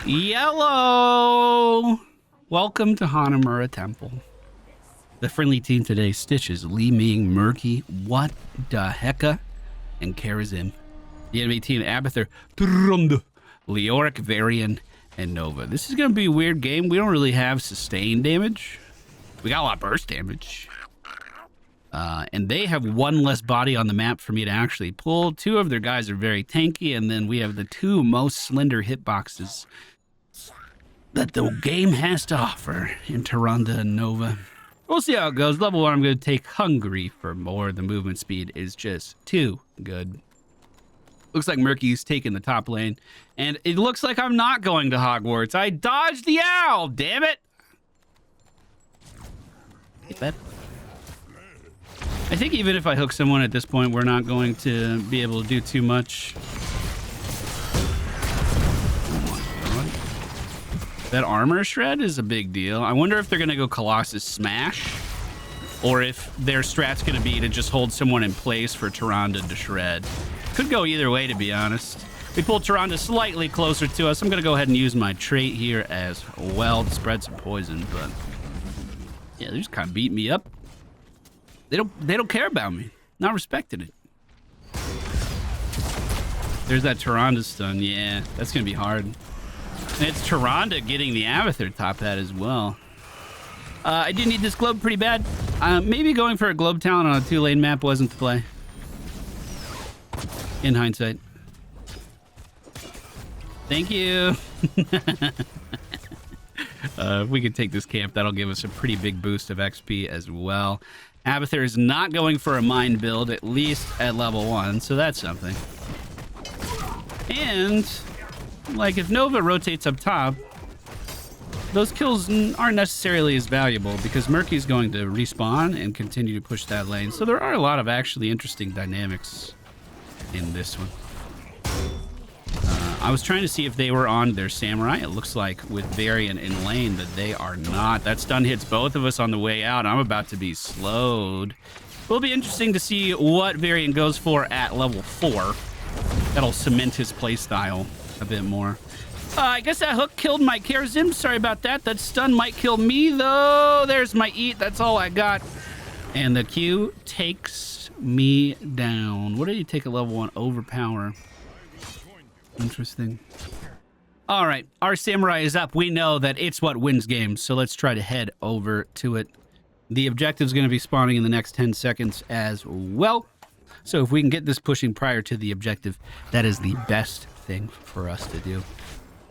Yellow! Welcome to Hanamura Temple. The friendly team today, Stitches, Li Ming, Murky, What the Hecka, and Karazim. The enemy team, Abathur, Trunda, Leoric, Varian, and Nova. This is going to be a weird game. We don't really have sustained damage. We got a lot of burst damage. And they have one less body on the map for me to actually pull. Two of their guys are very tanky, and then we have the two most slender hitboxes that the game has to offer in Tyrande and Nova. We'll see how it goes. Level 1, I'm going to take Hungry for more. The movement speed is just too good. Looks like Murky's taking the top lane, and it looks like I'm not going to Hogwarts. I dodged the owl, damn it! Get that? I think even if I hook someone at this point, we're not going to be able to do too much. That armor shred is a big deal. I wonder if they're going to go Colossus Smash, or if their strat's going to be to just hold someone in place for Tyrande to shred. Could go either way, to be honest. We pulled Tyrande slightly closer to us. I'm going to go ahead and use my trait here as well to spread some poison, but yeah, they're just kind of beating me up. They don't care about me. Not respecting it. There's that Tyrande stun. Yeah, that's going to be hard. And it's Tyrande getting the Abathur top hat as well. I do need this globe pretty bad. Maybe going for a globe talent on a 2-lane map wasn't the play. In hindsight. Thank you. If we could take this camp, that'll give us a pretty big boost of XP as well. Abathur is not going for a mind build, at least at level 1, so that's something. And, like, if Nova rotates up top, those kills aren't necessarily as valuable because Murky's going to respawn and continue to push that lane. So there are a lot of actually interesting dynamics in this one. I was trying to see if they were on their Samurai. It looks like with Varian in lane that they are not. That stun hits both of us on the way out. I'm about to be slowed. It'll be interesting to see what Varian goes for at level 4. That'll cement his playstyle a bit more. I guess that hook killed my Karazim. Sorry about that. That stun might kill me, though. There's my eat. That's all I got. And the Q takes me down. What did he take at level 1? Overpower. Interesting. All right, our Samurai is up. We know that it's what wins games, so let's try to head over to it. The objective is going to be spawning in the next 10 seconds as well. So if we can get this pushing prior to the objective, that is the best thing for us to do.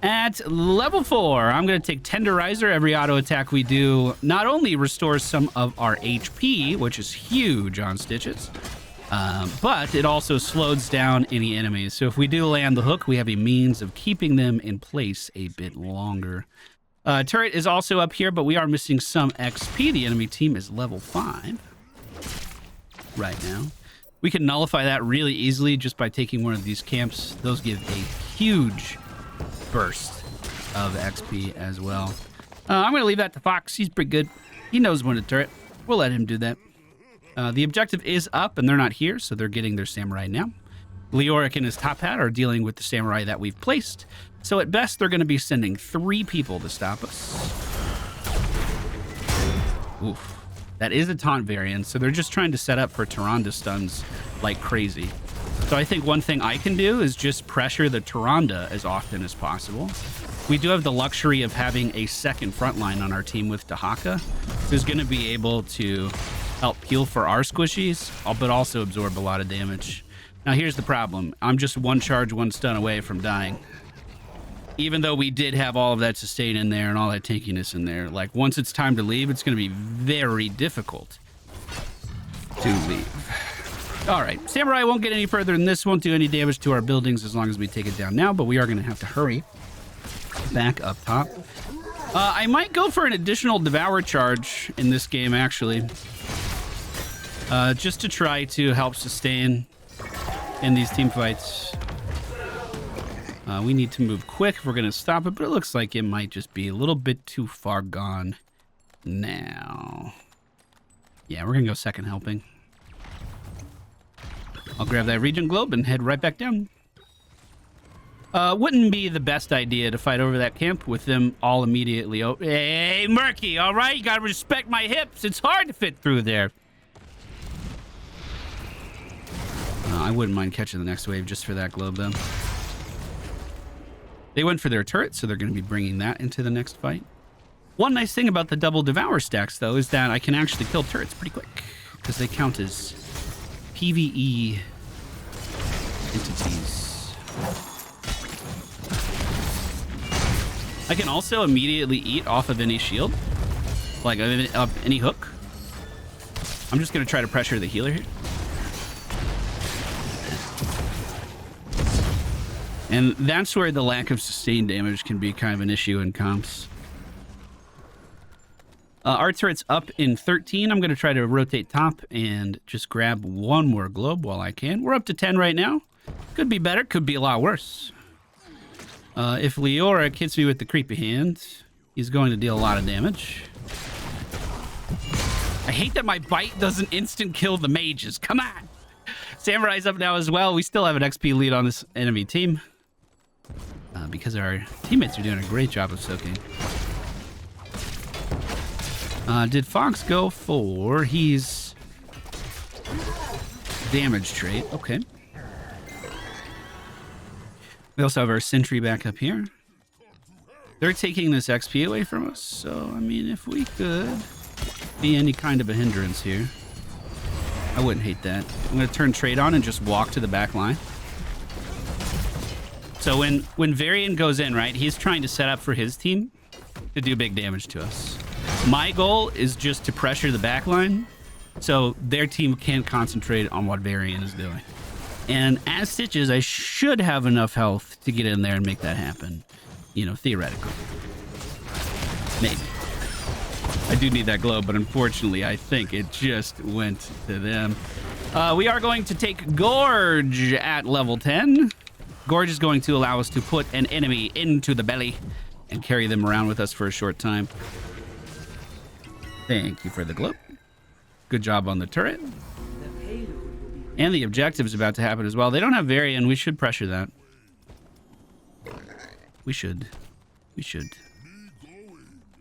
At level 4, I'm going to take Tenderizer. Every auto attack we do not only restores some of our HP, which is huge on Stitches, but it also slows down any enemies. So if we do land the hook, we have a means of keeping them in place a bit longer. Turret is also up here, but we are missing some XP. The enemy team is level 5 right now. We can nullify that really easily just by taking one of these camps. Those give a huge burst of XP as well. I'm going to leave that to Fox. He's pretty good. He knows when to turret. We'll let him do that. The objective is up, and they're not here, so they're getting their Samurai now. Leoric and his top hat are dealing with the Samurai that we've placed. So at best, they're going to be sending 3 people to stop us. Oof. That is a taunt variant, so they're just trying to set up for Tyrande stuns like crazy. So I think one thing I can do is just pressure the Tyrande as often as possible. We do have the luxury of having a second frontline on our team with Dahaka, who's going to be able to help heal for our squishies, but also absorb a lot of damage. Now here's the problem. I'm just 1 charge, 1 stun away from dying. Even though we did have all of that sustain in there and all that tankiness in there, like once it's time to leave, it's going to be very difficult to leave. All right, Samurai won't get any further than this, won't do any damage to our buildings as long as we take it down now, but we are going to have to hurry back up top. I might go for an additional Devour charge in this game, actually. Just to try to help sustain in these team fights. We need to move quick if we're going to stop it, but it looks like it might just be a little bit too far gone now. Yeah, we're going to go second helping. I'll grab that Regent Globe and head right back down. Wouldn't be the best idea to fight over that camp with them all immediately. Hey, Murky, all right? You gotta respect my hips. It's hard to fit through there. I wouldn't mind catching the next wave just for that globe, though. They went for their turret, so they're going to be bringing that into the next fight. One nice thing about the double Devour stacks, though, is that I can actually kill turrets pretty quick, because they count as PvE entities. I can also immediately eat off of any shield, like any hook. I'm just going to try to pressure the healer here. And that's where the lack of sustained damage can be kind of an issue in comps. Our turret's up in 13. I'm going to try to rotate top and just grab one more globe while I can. We're up to 10 right now. Could be better, could be a lot worse. If Leoric hits me with the creepy hand, he's going to deal a lot of damage. I hate that my bite doesn't instant kill the mages. Come on! Samurai's up now as well. We still have an XP lead on this enemy team. Because our teammates are doing a great job of soaking. Did Fox go for his damage trait? Okay. We also have our sentry back up here. They're taking this XP away from us, so I mean, if we could be any kind of a hindrance here, I wouldn't hate that. I'm going to turn trade on and just walk to the back line. So when Varian goes in, right, he's trying to set up for his team to do big damage to us. My goal is just to pressure the back line so their team can't concentrate on what Varian is doing. And as Stitches, I should have enough health to get in there and make that happen. You know, theoretically. Maybe. I do need that globe, but unfortunately, I think it just went to them. We are going to take Gorge at level 10. Gorge is going to allow us to put an enemy into the belly and carry them around with us for a short time. Thank you for the globe. Good job on the turret. And the objective is about to happen as well. They don't have Varian. We should pressure that. We should. We should.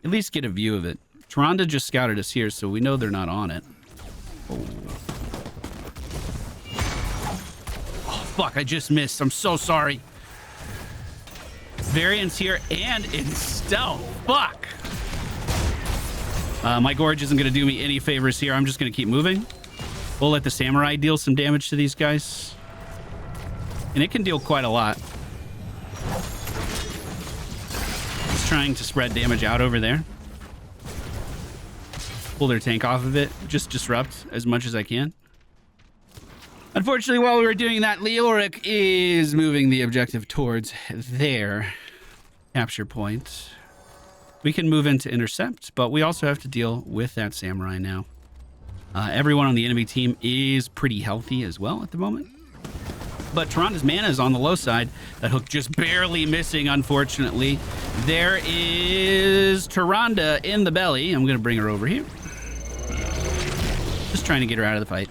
At least get a view of it. Tyrande just scouted us here, so we know they're not on it. Oh. Oh, fuck, I just missed. I'm so sorry. Varian's here and in stealth. Fuck. My Gorge isn't going to do me any favors here. I'm just going to keep moving. We'll let the Samurai deal some damage to these guys. And it can deal quite a lot. It's trying to spread damage out over there. Pull their tank off of it. Just disrupt as much as I can. Unfortunately, while we were doing that, Leoric is moving the objective towards their capture point. We can move in to intercept, but we also have to deal with that Samurai now. Everyone on the enemy team is pretty healthy as well at the moment. But Tyrande's mana is on the low side. That hook just barely missing, unfortunately. There is Tyrande in the belly. I'm going to bring her over here. Just trying to get her out of the fight.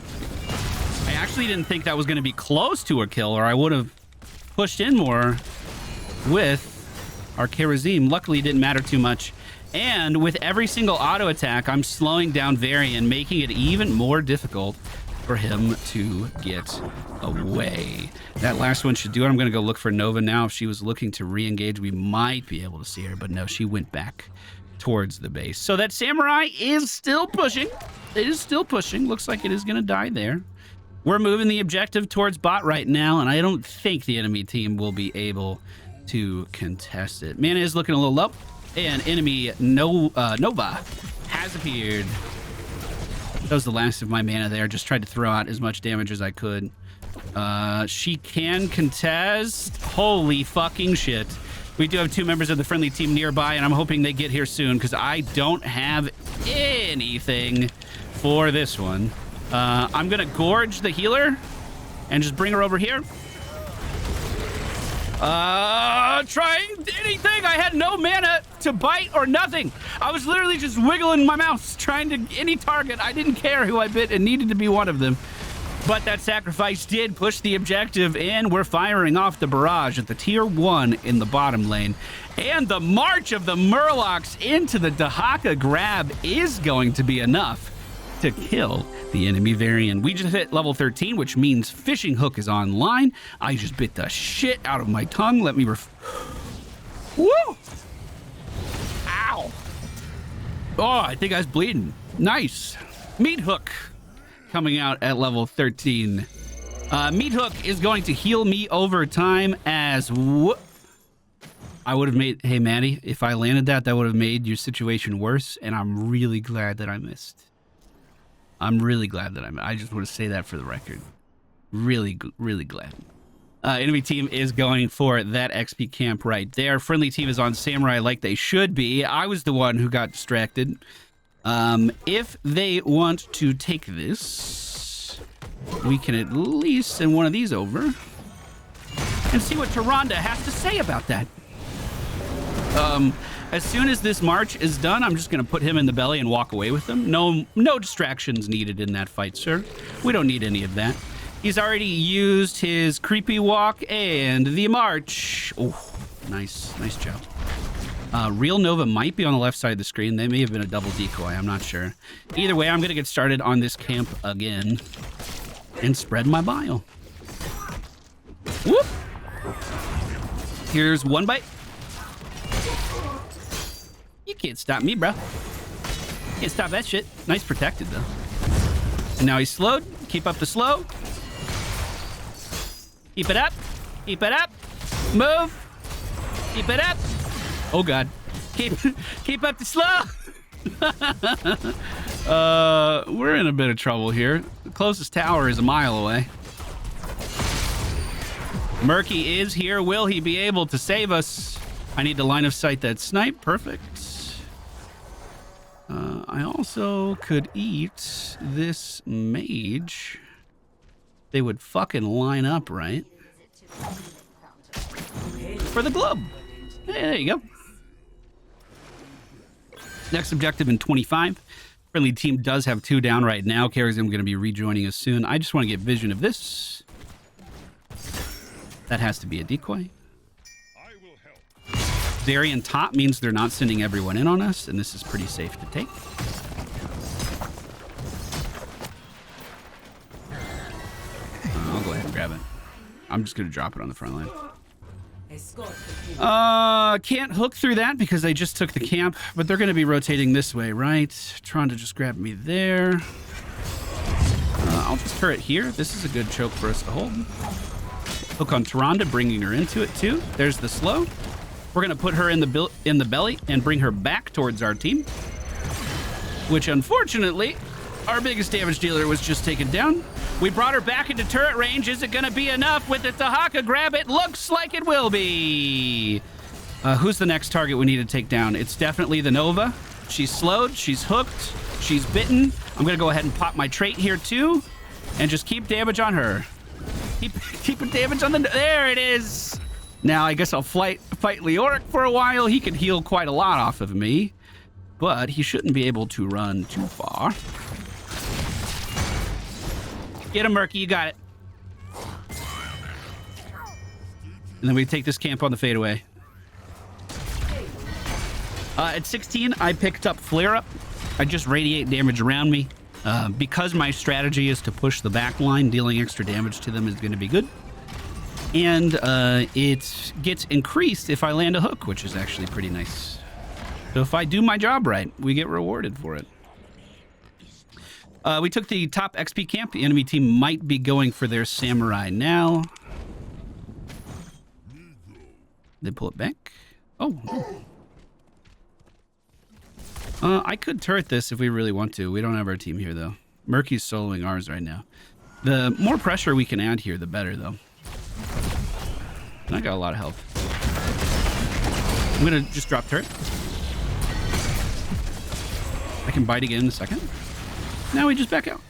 I actually didn't think that was going to be close to a kill, or I would have pushed in more with our Kharazim. Luckily, it didn't matter too much. And with every single auto attack, I'm slowing down Varian, making it even more difficult for him to get away. That last one should do it. I'm going to go look for Nova now. If she was looking to re-engage, we might be able to see her. But no, she went back towards the base. So that Samurai is still pushing. It is still pushing. Looks like it is going to die there. We're moving the objective towards bot right now, and I don't think the enemy team will be able to contest it. Mana is looking a little low. And enemy Nova has appeared. That was the last of my mana there. Just tried to throw out as much damage as I could. She can contest. Holy fucking shit. We do have two members of the friendly team nearby, and I'm hoping they get here soon because I don't have anything for this one. I'm going to Gorge the healer and just bring her over here. Trying anything. I had no mana to bite or nothing. I was literally just wiggling my mouse, trying to any target. I didn't care who I bit. It needed to be one of them. But that sacrifice did push the objective in. We're firing off the barrage at the tier 1 in the bottom lane. And the march of the Murlocs into the Dahaka grab is going to be enough to kill the enemy variant. We just hit level 13, which means fishing hook is online. I just bit the shit out of my tongue. Let me Woo! Ow! Oh, I think I was bleeding. Nice. Meat hook coming out at level 13. Meat hook is going to heal me over time as I would have made... Hey, Maddie, if I landed that, that would have made your situation worse, and I'm really glad that I missed. I'm really glad that I just want to say that for the record. Really, really glad. Enemy team is going for that XP camp right there. Friendly team is on Samurai like they should be. I was the one who got distracted. If they want to take this, we can at least send one of these over and see what Tyrande has to say about that. As soon as this march is done, I'm just going to put him in the belly and walk away with him. No distractions needed in that fight, sir. We don't need any of that. He's already used his creepy walk and the march. Oh, nice job. Real Nova might be on the left side of the screen. They may have been a double decoy. I'm not sure. Either way, I'm going to get started on this camp again and spread my bile. Whoop! Here's one bite. You can't stop me, bro. Can't stop that shit. Nice protected, though. And now he's slowed. Keep up the slow. Keep it up. Keep it up. Move. Keep it up. Oh, God. Keep up the slow. We're in a bit of trouble here. The closest tower is a mile away. Murky is here. Will he be able to save us? I need to line of sight that snipe. Perfect. I also could eat this mage. They would fucking line up, right? For the globe. Hey, there you go. Next objective in 25. Friendly team does have 2 down right now. Charism going to be rejoining us soon. I just want to get vision of this. That has to be a decoy. Darien top means they're not sending everyone in on us, and this is pretty safe to take. I'll go ahead and grab it. I'm just going to drop it on the front line. Can't hook through that because they just took the camp, but they're going to be rotating this way, right? Trying to just grab me there. I'll just turret here. This is a good choke for us to hold. Hook on Tyrande, bringing her into it too. There's the slow. We're going to put her in the belly and bring her back towards our team, which unfortunately our biggest damage dealer was just taken down. We brought her back into turret range. Is it going to be enough with the Dahaka grab? It looks like it will be. Who's the next target we need to take down? It's definitely the Nova. She's slowed. She's hooked. She's bitten. I'm going to go ahead and pop my trait here too and just keep damage on her. Keep damage on the... There it is. Now, I guess I'll fight Leoric for a while. He can heal quite a lot off of me, but he shouldn't be able to run too far. Get him, Murky. You got it. And then we take this camp on the fadeaway. At 16, I picked up Flare Up. I just radiate damage around me. Because my strategy is to push the back line, dealing extra damage to them is going to be good. And it gets increased if I land a hook, which is actually pretty nice. So if I do my job right, we get rewarded for it. We took the top XP camp. The enemy team might be going for their samurai now. They pull it back. Oh. I could turret this if we really want to. We don't have our team here, though. Murky's soloing ours right now. The more pressure we can add here, the better, though. And I got a lot of health. I'm going to just drop turret. I can bite again in a second. Now we just back out.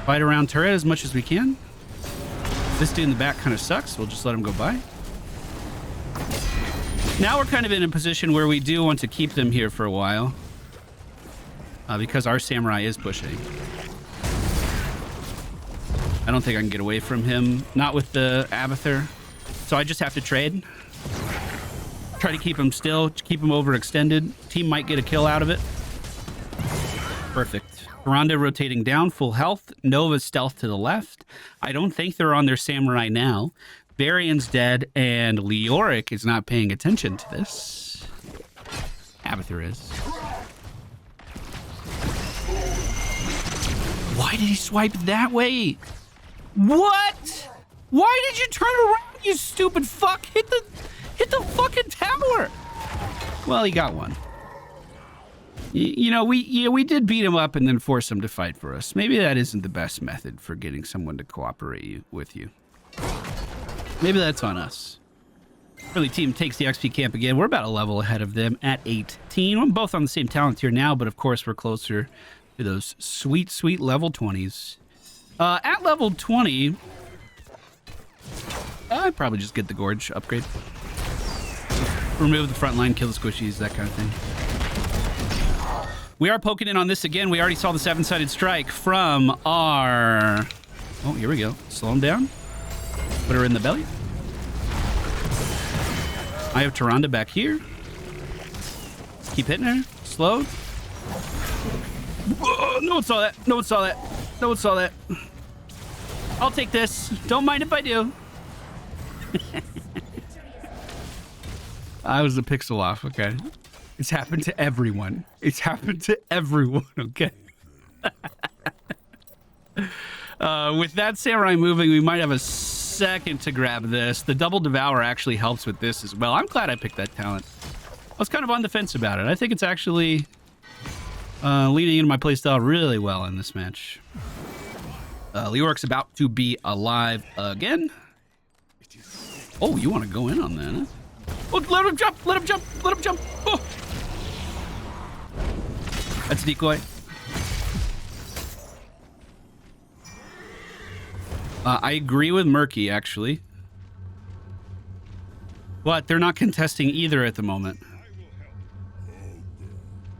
Bite around turret as much as we can. This dude in the back kind of sucks. We'll just let him go by. Now we're kind of in a position where we do want to keep them here for a while. Because our samurai is pushing. I don't think I can get away from him. Not with the Abathur. So I just have to trade. Try to keep him still, keep him overextended. Team might get a kill out of it. Perfect. Ronda rotating down, full health. Nova stealth to the left. I don't think they're on their samurai now. Varian's dead, and Leoric is not paying attention to this. Abathur is. Why did he swipe that way? What? Why did you turn around, you stupid fuck? Hit the fucking tower. Well, he got one. You know, we did beat him up and then force him to fight for us. Maybe that isn't the best method for getting someone to cooperate with you. Maybe that's on us. Early team takes the XP camp again. We're about a level ahead of them at 18. We're both on the same talent tier now, but of course we're closer to those sweet, sweet level 20s. At level 20, I'd probably just get the Gorge upgrade. Remove the front line, kill the squishies, that kind of thing. We are poking in on this again. We already saw the 7-sided strike from our... Oh, here we go. Slow him down. Put her in the belly. I have Tyrande back here. Keep hitting her. Slowed. Whoa, no one saw that. No one saw that. No one saw that. I'll take this. Don't mind if I do. I was a pixel off. Okay. It's happened to everyone. It's happened to everyone. Okay. With that samurai moving, we might have a second to grab this. The double devour actually helps with this as well. I'm glad I picked that talent. I was kind of on the fence about it. I think it's actually leaning into my playstyle really well in this match. Leoric's about to be alive again. Oh, you want to go in on that, huh? Oh, let him jump! Let him jump! Let him jump! Oh! That's a decoy. I agree with Murky, actually. But they're not contesting either at the moment.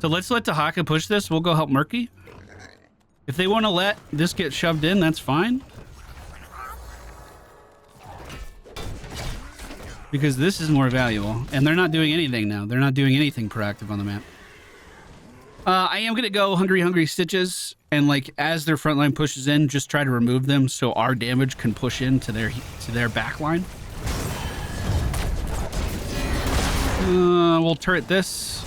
So let's let Dahaka push this. We'll go help Murky. If they want to let this get shoved in, that's fine. Because this is more valuable. And they're not doing anything now. They're not doing anything proactive on the map. I am going to go Hungry Stitches. And like as their front line pushes in, just try to remove them so our damage can push into their back line. We'll turret this.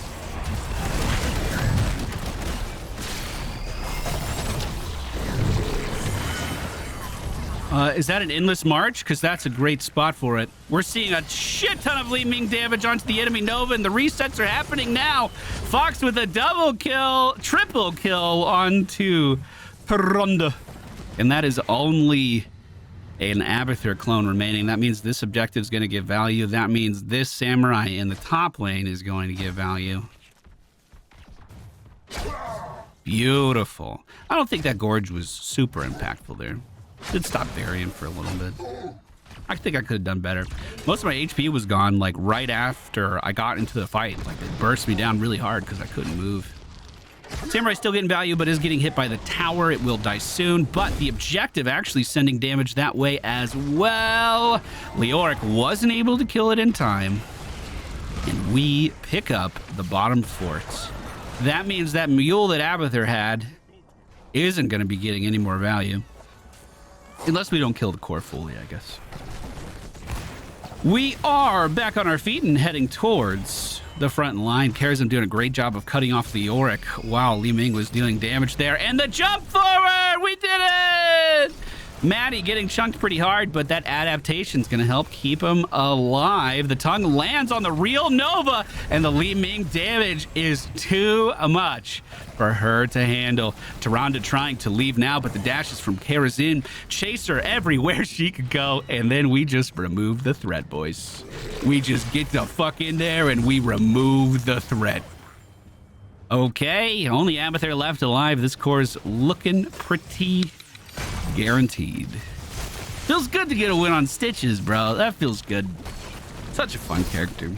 Is that an endless march? Because that's a great spot for it. We're seeing a shit ton of Li Ming damage onto the enemy Nova, and the resets are happening now. Fox with a double kill, triple kill onto Tyrande. And that is only an Abathur clone remaining. That means this objective is going to give value. That means this samurai in the top lane is going to give value. Beautiful. I don't think that Gorge was super impactful there. Did stop Varian for a little bit. I think I could have done better. Most of my HP was gone like right after I got into the fight. Like it burst me down really hard because I couldn't move. Samurai's still getting value, but is getting hit by the tower. It will die soon, but the objective actually sending damage that way as well. Leoric wasn't able to kill it in time. And we pick up the bottom fort. That means that mule that Abathur had isn't going to be getting any more value. Unless we don't kill the core fully, I guess. We are back on our feet and heading towards the front line. Karazim doing a great job of cutting off the Leoric while Li Ming was dealing damage there. And the jump forward! We did it! Maddie getting chunked pretty hard, but that adaptation's going to help keep him alive. The tongue lands on the real Nova, and the Li Ming damage is too much for her to handle. Tyrande trying to leave now, but the dash is from Karazim. Chase her everywhere she could go, and then we just remove the threat, boys. We just get the fuck in there, and we remove the threat. Okay, only Abathur left alive. This core's looking pretty guaranteed. Feels good to get a win on Stitches, bro. That feels good. Such a fun character.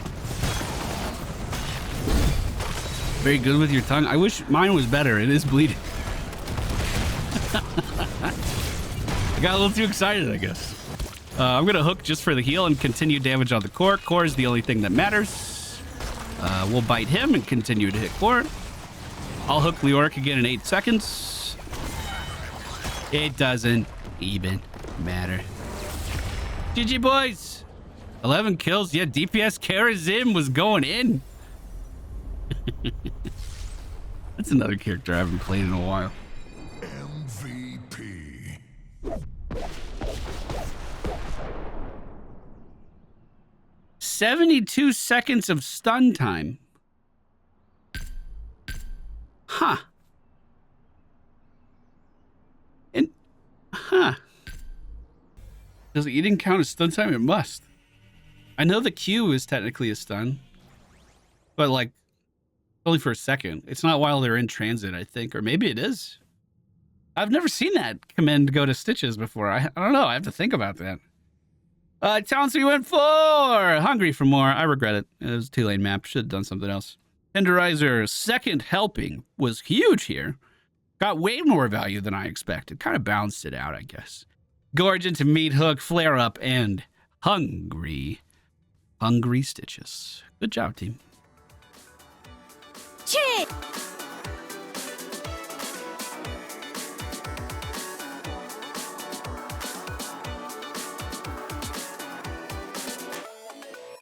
Very good with your tongue. I wish mine was better. It is bleeding. got a little too excited, I guess. I'm going to hook just for the heal and continue damage on the core. Core is the only thing that matters. We'll bite him and continue to hit core. I'll hook Leoric again in 8 seconds. It doesn't even matter. GG, boys. 11 kills. Yeah, DPS Karazim was going in. That's another character I haven't played in a while. MVP. 72 seconds of stun time. Huh. Does it, you didn't count as stun time? It must. I know the Q is technically a stun, but like only for a second. It's not while they're in transit, I think, or maybe it is. I've never seen that command go to stitches before. I don't know. I have to think about that. Talents we went for. Hungry for more. I regret it. It was a 2-lane map. Should have done something else. Tenderizer, second helping was huge here. Got way more value than I expected. Kind of balanced it out, I guess. Gorge into Meat Hook, Flare Up, and Hungry. Hungry Stitches. Good job, team. Chip!